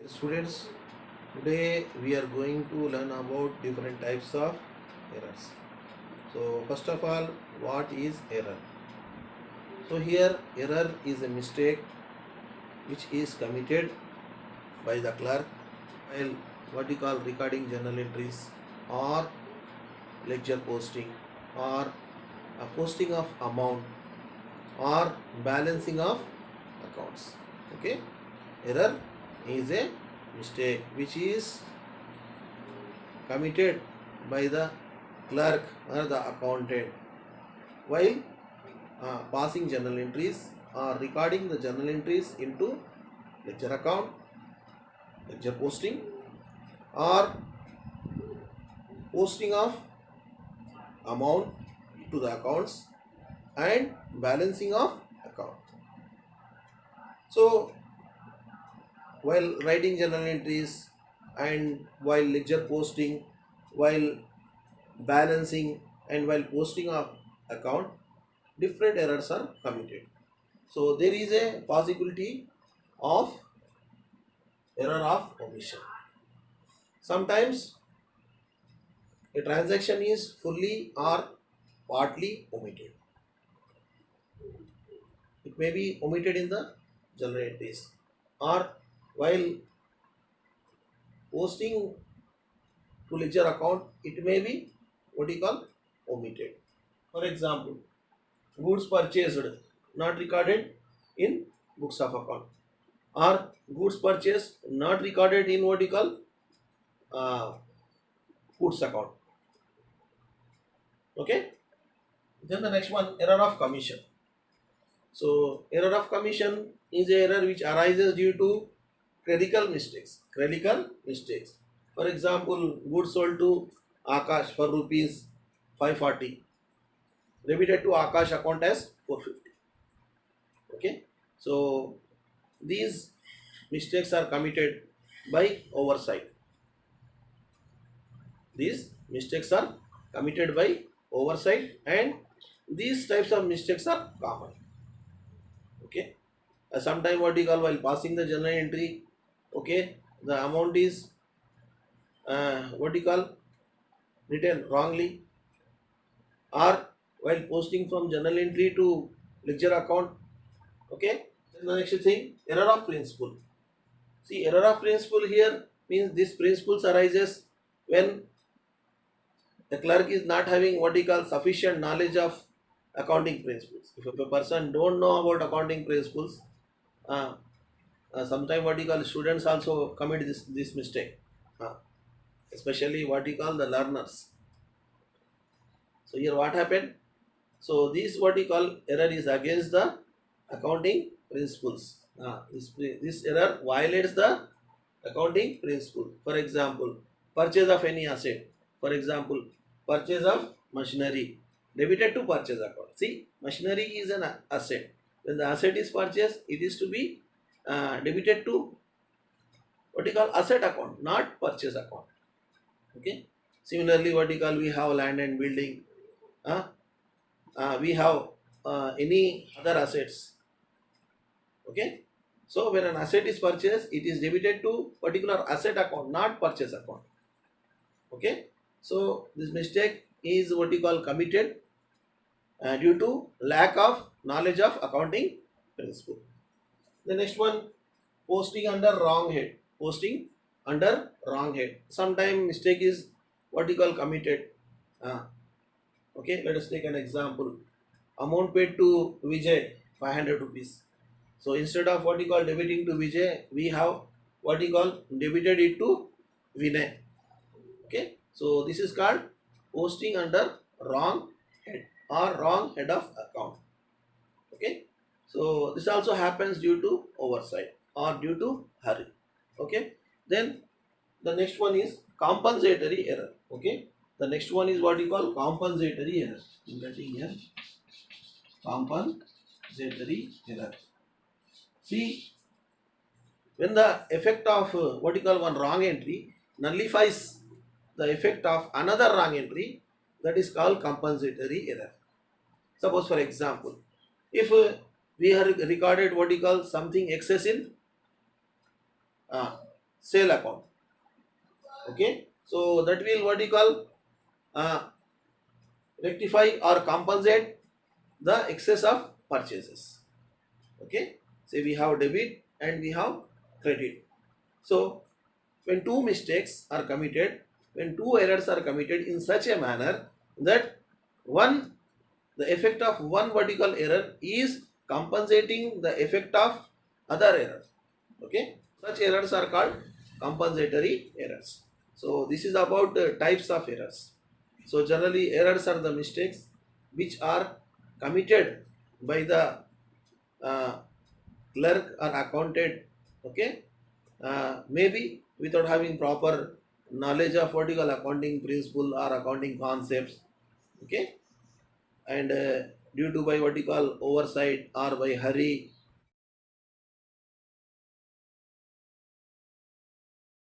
Students, today we are going to learn about different types of errors. So, first of all, what is error? So, here error is a mistake which is committed by the clerk while what we call recording journal entries or lecture posting or a posting of amount or balancing of accounts. Okay, error is a mistake which is committed by the clerk or the accountant while passing journal entries or recording the journal entries into lecture account, lecture posting, or posting of amount to the accounts and balancing of account. So while writing journal entries and while lecture posting, while balancing and while posting of account, different errors are committed. So there is a possibility of error of omission. Sometimes a transaction is fully or partly omitted. It may be omitted in the journal entries or while posting to ledger account, it may be what you call omitted. For example, goods purchased not recorded in books of account or goods purchased not recorded in what you call uh, goods account. Okay. Then the next one, error of commission. So error of commission is a error which arises due to clerical mistakes. Clerical mistakes. For example, goods sold to Akash for rupees 540, debited to Akash account as 450. Okay. So these mistakes are committed by oversight. These mistakes are committed by oversight and these types of mistakes are common. Okay. Sometime what you call while passing the journal entry, okay, the amount is what you call written wrongly, or while posting from journal entry to ledger account. Okay. Then the next thing, error of principle. See, error of principle here means this principles arises when the clerk is not having what he calls sufficient knowledge of accounting principles. If a person don't know about accounting principles, uh, sometimes what you call students also commit this mistake, uh, especially what you call the learners. So here what happened? So this what you call error is against the accounting principles. This error violates the accounting principle. For example, purchase of any asset. For example, purchase of machinery debited to purchase account. See, machinery is an asset. When the asset is purchased, it is to be debited to what you call asset account, not purchase account. Okay. Similarly, what you call we have land and building. Uh, we have any other assets. Okay. So when an asset is purchased, it is debited to particular asset account, not purchase account. Okay. So this mistake is what you call committed due to lack of knowledge of accounting principle. The next one, posting under wrong head. Posting under wrong head. Sometime mistake is what you call committed. Uh, okay, let us take an example. Amount paid to Vijay 500 rupees. So instead of what you call debiting to Vijay, we have what you call debited it to Vinay. Okay, so this is called posting under wrong head or wrong head of account. Okay, so this also happens due to oversight or due to hurry. Okay, then the next one is compensatory error. Okay, the next one is what you call compensatory error. I'm writing here compensatory error. See, when the effect of what you call one wrong entry nullifies the effect of another wrong entry, that is called compensatory error. Suppose for example, if we have recorded what you call something excess in uh, sale account. Okay, so that will what you call uh, rectify or compensate the excess of purchases. Okay, say we have debit and we have credit. So when two mistakes are committed, when two errors are committed in such a manner that one the effect of one vertical error is compensating the effect of other errors. Okay, such errors are called compensatory errors. So this is about types of errors. So generally errors are the mistakes which are committed by the uh, clerk or accountant. Okay, maybe without having proper knowledge of vertical accounting principle or accounting concepts. Okay, and due to by what you call oversight or by hurry